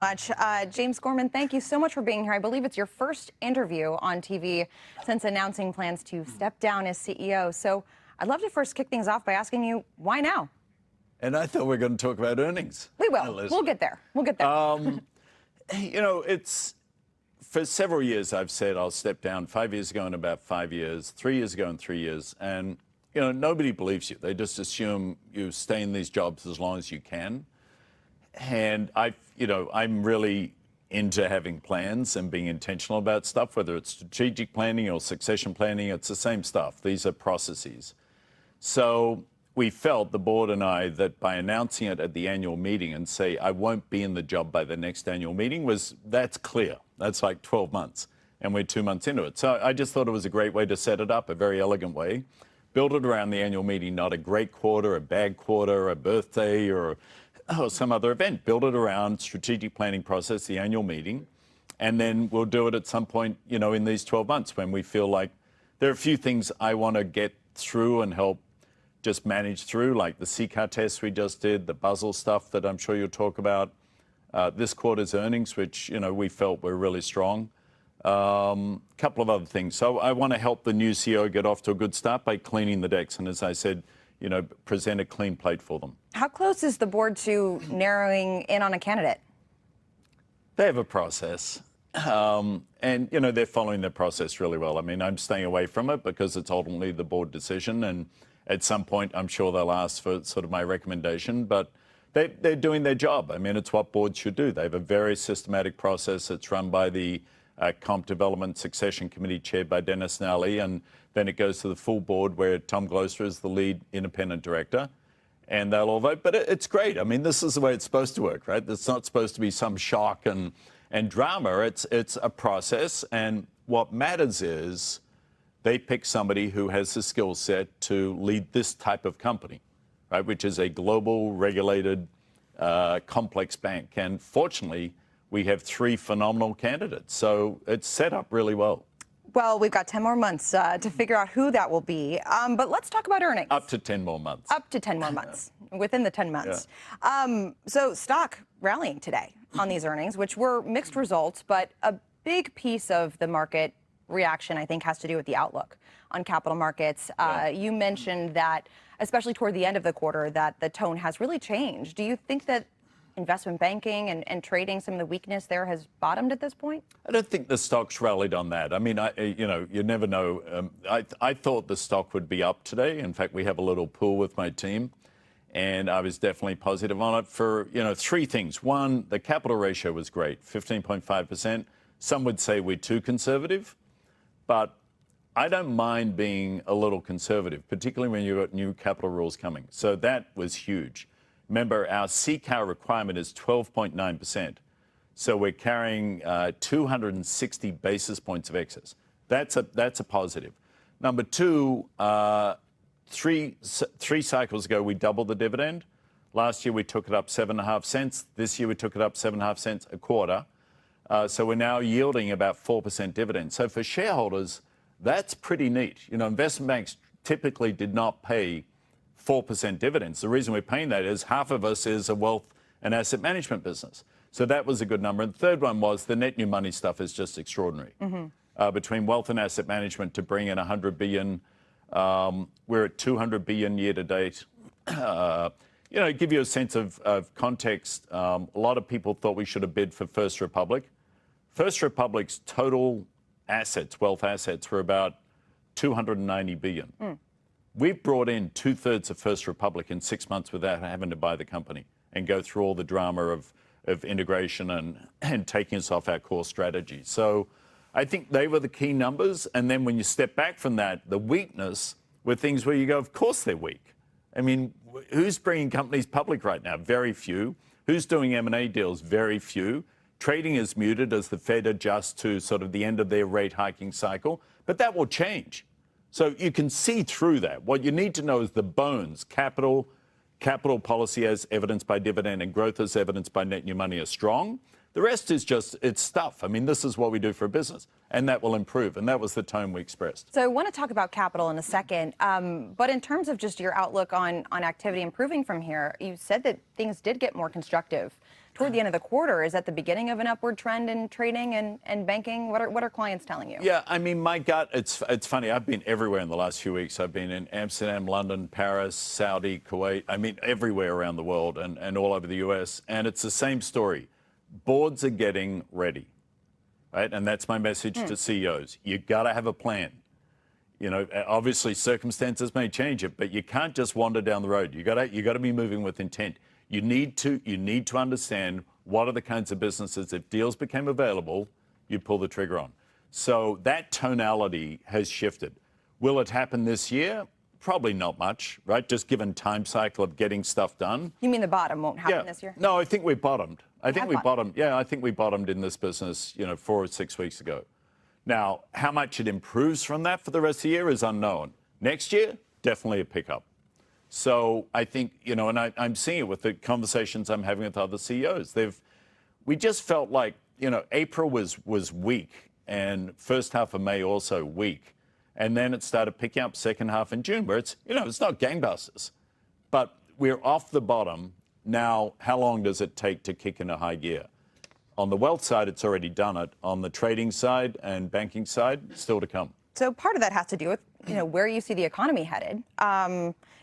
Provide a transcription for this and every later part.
Much. James Gorman, thank you so much for being here. I believe it's your first interview on TV since announcing plans to step down as CEO. So I'd love to first kick things off by asking you, why now? And I thought we were going to talk about earnings. We will. We'll get there. We'll get there. You know, for several years I've said I'll step down. 5 years ago in about 5 years, 3 years ago in 3 years. And, you know, nobody believes you. They just assume you stay in these jobs as long as you can. And I'm really into having plans and being intentional about stuff, whether it's strategic planning or succession planning. It's the same stuff. These are processes. So we felt, the board and I, that by announcing it at the annual meeting and say, I won't be in the job by the next annual meeting, that's clear. That's like 12 months. And we're 2 months into it. So I just thought it was a great way to set it up, a very elegant way. Build it around the annual meeting, not a great quarter, a bad quarter, a birthday, or some other event. Build it around strategic planning process, the annual meeting, and then we'll do it at some point, you know, in these 12 months when we feel like there are a few things I want to get through and help just manage through, like the CCAR tests we just did, the Basel stuff that I'm sure you'll talk about, this quarter's earnings, which, you know, we felt were really strong. Couple of other things. So I want to help the new CEO get off to a good start by cleaning the decks. And as I said, you know, present a clean plate for them. How close is the board to narrowing in on a candidate? They have a process. And, you know, they're following their process really well. I mean, I'm staying away from it because it's ultimately the board decision. And at some point, I'm sure they'll ask for sort of my recommendation. But they're doing their job. I mean, it's what boards should do. They have a very systematic process. It's run by the Comp Development Succession Committee chaired by Dennis Nally. And then it goes to the full board where Tom Gloster is the lead independent director. And they'll all vote. But it's great. I mean, this is the way it's supposed to work, right? It's not supposed to be some shock and drama. It's a process. And what matters is they pick somebody who has the skill set to lead this type of company, right? Which is a global, regulated, complex bank. And fortunately, we have 3 phenomenal candidates. So it's set up really well. Well, we've got 10 more months to figure out who that will be. But let's talk about earnings. Up to 10 more months. Up to 10 more months, within the 10 months. Yeah. So stock rallying today on these earnings, which were mixed results, but a big piece of the market reaction, I think, has to do with the outlook on capital markets. Yeah. You mentioned that, especially toward the end of the quarter, that the tone has really changed. Do you think that investment banking and trading, some of the weakness there has bottomed at this point? I don't think the stock's rallied on that. I mean, you never know. I thought the stock would be up today. In fact, we have a little pool with my team, and I was definitely positive on it for, 3 things. One, the capital ratio was great, 15.5%. Some would say we're too conservative, but I don't mind being a little conservative, particularly when you've got new capital rules coming. So that was huge. Remember, our CCAR requirement is 12.9%. So we're carrying 260 basis points of excess. That's a positive. Number 2, three cycles ago, we doubled the dividend. Last year, we took it up 7.5 cents. This year, we took it up 7.5 cents a quarter. So we're now yielding about 4% dividend. So for shareholders, that's pretty neat. You know, investment banks typically did not pay 4% dividends. The reason we're paying that is half of us is a wealth and asset management business. So that was a good number. And the third one was the net new money stuff is just extraordinary. Mm-hmm. Between wealth and asset management to bring in $100 billion, we're at $200 billion year to date. Give you a sense of context, a lot of people thought we should have bid for First Republic. First Republic's total assets, wealth assets, were about $290 billion. Mm. We've brought in 2/3 of First Republic in 6 months without having to buy the company and go through all the drama of integration and taking us off our core strategy. So I think they were the key numbers. And then when you step back from that, the weakness were things where you go, of course they're weak. I mean, who's bringing companies public right now? Very few. Who's doing M&A deals? Very few. Trading is muted as the Fed adjusts to sort of the end of their rate hiking cycle. But that will change. So you can see through that. What you need to know is the bones, capital policy as evidenced by dividend and growth as evidenced by net new money are strong. The rest is just, it's stuff. I mean, this is what we do for a business, and that will improve. And that was the tone we expressed. So I want to talk about capital in a second. But in terms of just your outlook on activity improving from here, you said that things did get more constructive toward the end of the quarter. Is that the beginning of an upward trend in trading and banking? What are clients telling you? Yeah, I mean, my gut, it's funny. I've been everywhere in the last few weeks. I've been in Amsterdam, London, Paris, Saudi, Kuwait. I mean, everywhere around the world and all over the US. And it's the same story. Boards are getting ready, right? And that's my message to CEOs. You got to have a plan. You know, obviously circumstances may change it, but you can't just wander down the road. You got to be moving with intent. You need to understand what are the kinds of businesses, if deals became available, you'd pull the trigger on. So that tonality has shifted. Will it happen this year? Probably not much, right? Just given time cycle of getting stuff done. You mean the bottom won't happen this year? No, I think we bottomed. I think we bottomed. Yeah, I think we bottomed in this business, 4 or 6 weeks ago. Now, how much it improves from that for the rest of the year is unknown. Next year, definitely a pickup. So I think, and I'm seeing it with the conversations I'm having with other CEOs. We just felt like, April was weak and first half of May also weak. And then it started picking up second half in June where it's not gangbusters. But we're off the bottom. Now, how long does it take to kick into high gear? On the wealth side, it's already done it. On the trading side and banking side, still to come. So part of that has to do with, where you see the economy headed.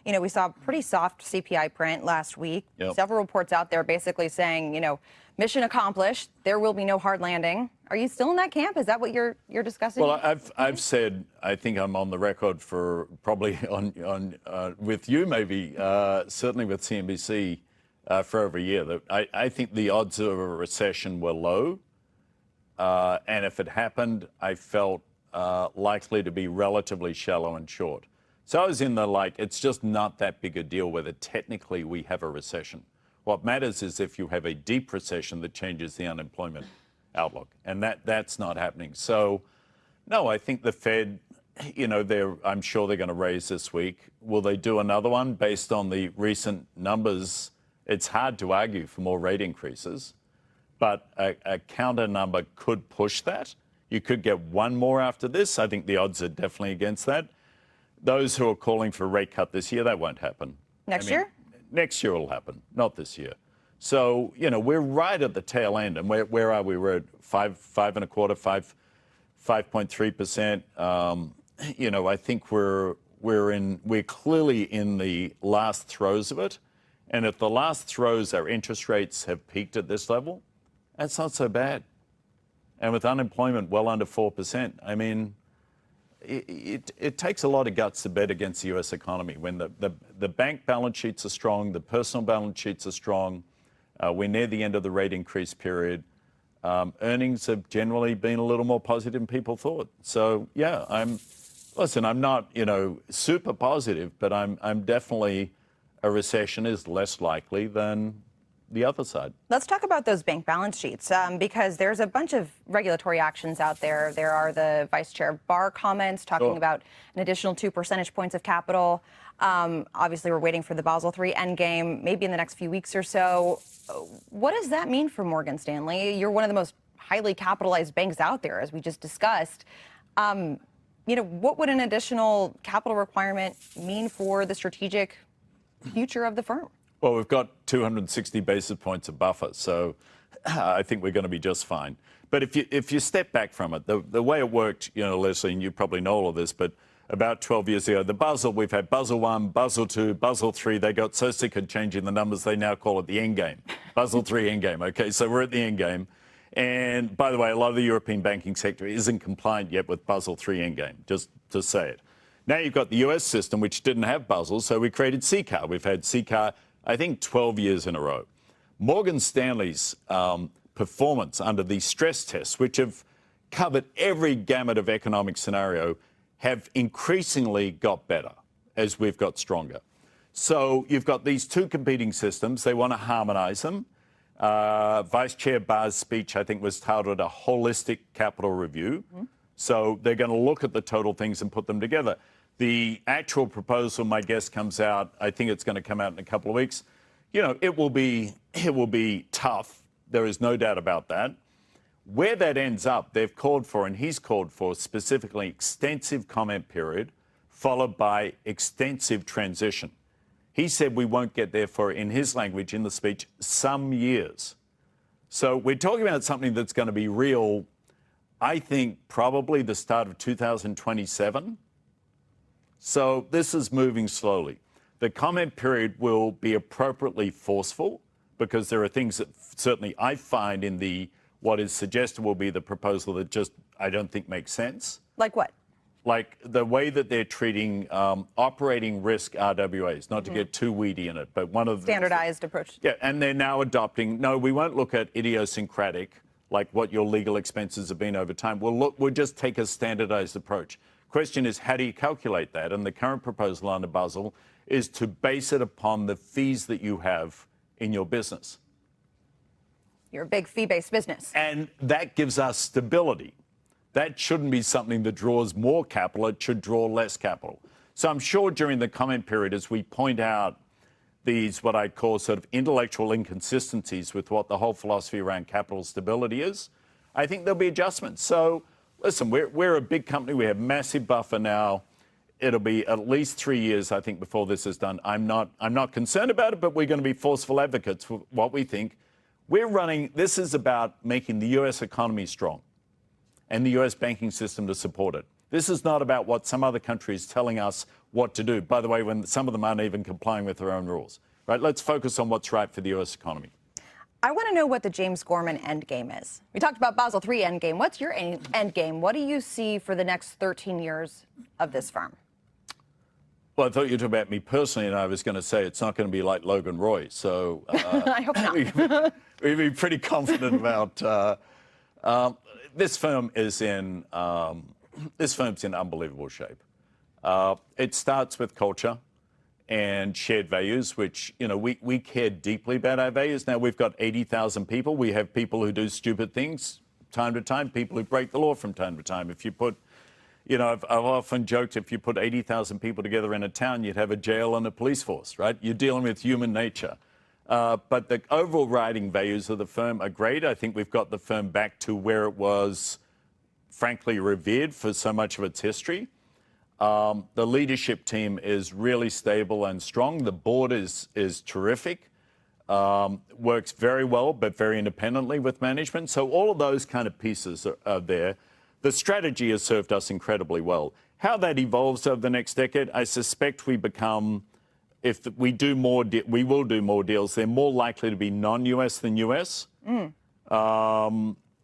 We saw a pretty soft CPI print last week. Yep. Several reports out there basically saying, mission accomplished. There will be no hard landing. Are you still in that camp? Is that what you're discussing? Well, I've said, I think I'm on the record for probably on with you maybe, certainly with CNBC for over a year, that I think the odds of a recession were low. And if it happened, I felt likely to be relatively shallow and short. So I was in the it's just not that big a deal whether technically we have a recession. What matters is if you have a deep recession that changes the unemployment outlook. And that's not happening. So, no, I think the Fed, I'm sure they're going to raise this week. Will they do another one based on the recent numbers? It's hard to argue for more rate increases. But a counter number could push that. You could get one more after this. I think the odds are definitely against that. Those who are calling for a rate cut this year, that won't happen. Next year? Next year will happen, not this year. So, we're right at the tail end. And where are we? We're at 5.25%, 5.3%. I think we're clearly in the last throes of it. And if the last throes, our interest rates have peaked at this level, that's not so bad. And with unemployment well under 4%, I mean, it takes a lot of guts to bet against the U.S. economy. When the bank balance sheets are strong, the personal balance sheets are strong, we're near the end of the rate increase period. Earnings have generally been a little more positive than people thought. So, yeah, I'm not, super positive, but I'm definitely a recession is less likely than the other side. Let's talk about those bank balance sheets because there's a bunch of regulatory actions out there. There are the Vice Chair Barr comments talking about an additional 2 percentage points of capital. Obviously, we're waiting for the Basel III endgame, maybe in the next few weeks or so. What does that mean for Morgan Stanley? You're one of the most highly capitalized banks out there, as we just discussed. What would an additional capital requirement mean for the strategic future of the firm? Well, we've got 260 basis points of buffer, so I think we're going to be just fine. But if you step back from it, the way it worked, Leslie, and you probably know all of this, but about 12 years ago, we've had Basel I, Basel II, Basel III. They got so sick of changing the numbers, they now call it the end game. Basel III end game. Okay, so we're at the end game. And by the way, a lot of the European banking sector isn't compliant yet with Basel III end game, just to say it. Now you've got the US system, which didn't have Basel, so we created CCAR. We've had CCAR, I think, 12 years in a row. Morgan Stanley's performance under these stress tests, which have covered every gamut of economic scenario, have increasingly got better as we've got stronger. So you've got these two competing systems. They want to harmonize them. Vice Chair Barr's speech, I think, was titled a holistic capital review. So they're going to look at the total things and put them together. The actual proposal, my guess, comes out. I think it's going to come out in a couple of weeks. It will be tough. There is no doubt about that. Where that ends up, they've called for, and he's called for, specifically extensive comment period, followed by extensive transition. He said we won't get there for, in his language, in the speech, some years. So we're talking about something that's going to be real, I think, probably the start of 2027. So this is moving slowly. The comment period will be appropriately forceful because there are things that certainly I find in the what is suggested will be the proposal that just I don't think makes sense. Like what? Like the way that they're treating operating risk RWAs, not to get too weedy in it, but one of the Standardized approach. Yeah, and they're now adopting, no, we won't look at idiosyncratic, like what your legal expenses have been over time. We'll just take a standardized approach. Question is, how do you calculate that? And the current proposal under Basel is to base it upon the fees that you have in your business. You're a big fee-based business. And that gives us stability. That shouldn't be something that draws more capital. It should draw less capital. So I'm sure during the comment period, as we point out these, what I call sort of intellectual inconsistencies with what the whole philosophy around capital stability is, I think there'll be adjustments. So listen, we're a big company. We have massive buffer now. It'll be at least 3 years, I think, before this is done. I'm not concerned about it, but we're going to be forceful advocates for what we think. This is about making the US economy strong and the US banking system to support it. This is not about what some other country is telling us what to do. By the way, when some of them aren't even complying with their own rules, right? Let's focus on what's right for the US economy. I want to know what the James Gorman endgame is. We talked about Basel III endgame. What's your endgame? What do you see for the next 13 years of this firm? Well, I thought you were talking about me personally, and I was going to say it's not going to be like Logan Roy. So I hope not. we'd be pretty confident about this firm is in this firm's in unbelievable shape. It starts with culture and shared values, which, you know, we care deeply about our values. Now, we've got 80,000 people. We have people who do stupid things time to time, people who break the law from time to time. If you put, you know, I've often joked, if you put 80,000 people together in a town, you'd have a jail and a police force, right? You're dealing with human nature. But the overriding values of the firm are great. I think we've got the firm back to where it was, frankly, revered for so much of its history. The leadership team is really stable and strong. The board is terrific, works very well, but very independently with management. So all of those kind of pieces are there. The strategy has served us incredibly well. How that evolves over the next decade, I suspect we become, if we do more, we will do more deals. They're more likely to be non-US than US.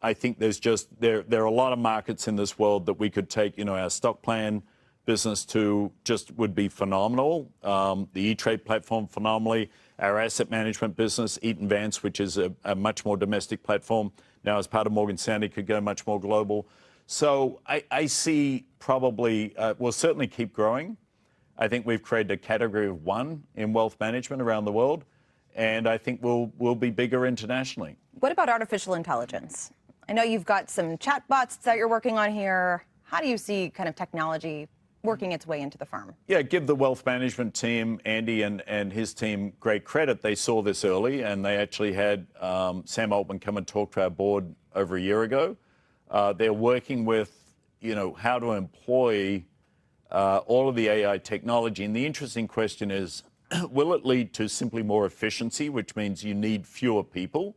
I think there's just, there are a lot of markets in this world that we could take, you know, our stock plan business to just would be phenomenal. The E-Trade platform, phenomenally. Our asset management business, Eaton Vance, which is a much more domestic platform, now as part of Morgan Stanley, could go much more global. So I see probably, we'll certainly keep growing. I think we've created a category of one in wealth management around the world, and I think we'll be bigger internationally. What about artificial intelligence? I know you've got some chatbots that you're working on here. How do you see kind of technology working its way into the firm? Yeah, give the wealth management team, Andy and his team, great credit. They saw this early, and they actually had Sam Altman come and talk to our board over a year ago. They're working with, you know, how to employ all of the AI technology. And the interesting question is, will it lead to simply more efficiency, which means you need fewer people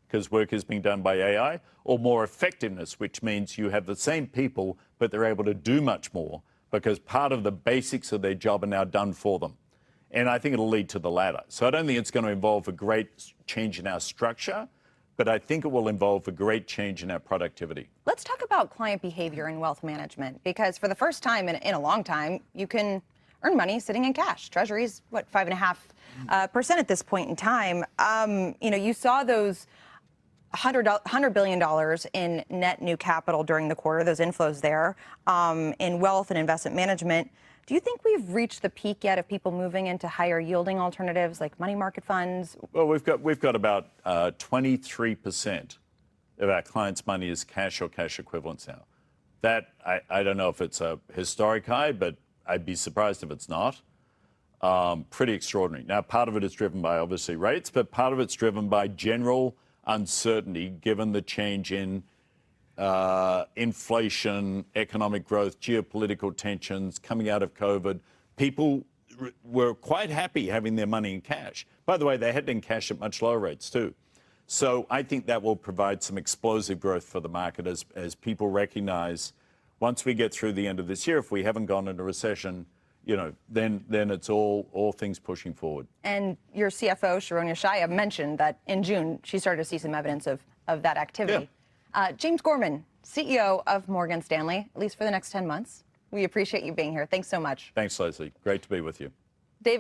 because work is being done by AI, or more effectiveness, which means you have the same people, but they're able to do much more because part of the basics of their job are now done for them. And I think it'll lead to the latter. So I don't think it's going to involve a great change in our structure, but I think it will involve a great change in our productivity. Let's talk about client behavior in wealth management, because for the first time in a long time, you can earn money sitting in cash. Treasury's, what, 5.5% at this point in time. You know, you saw those $100 billion in net new capital during the quarter, those inflows there, in wealth and investment management. Do you think we've reached the peak yet of people moving into higher yielding alternatives like money market funds? Well, we've got about 23% of our clients' money is cash or cash equivalents now. That, I don't know if it's a historic high, but I'd be surprised if it's not. Pretty extraordinary. Now, part of it is driven by, obviously, rates, but part of it's driven by general uncertainty given the change in inflation, economic growth, geopolitical tensions coming out of COVID. People were quite happy having their money in cash. By the way, they had it in cash at much lower rates too. So I think that will provide some explosive growth for the market as people recognize once we get through the end of this year, if we haven't gone into recession, then it's all things pushing forward. And your CFO, Sharon Yeshaya, mentioned that in June she started to see some evidence of that activity. Yeah. James Gorman, CEO of Morgan Stanley, at least for the next 10 months. We appreciate you being here. Thanks so much. Thanks, Leslie. Great to be with you. David.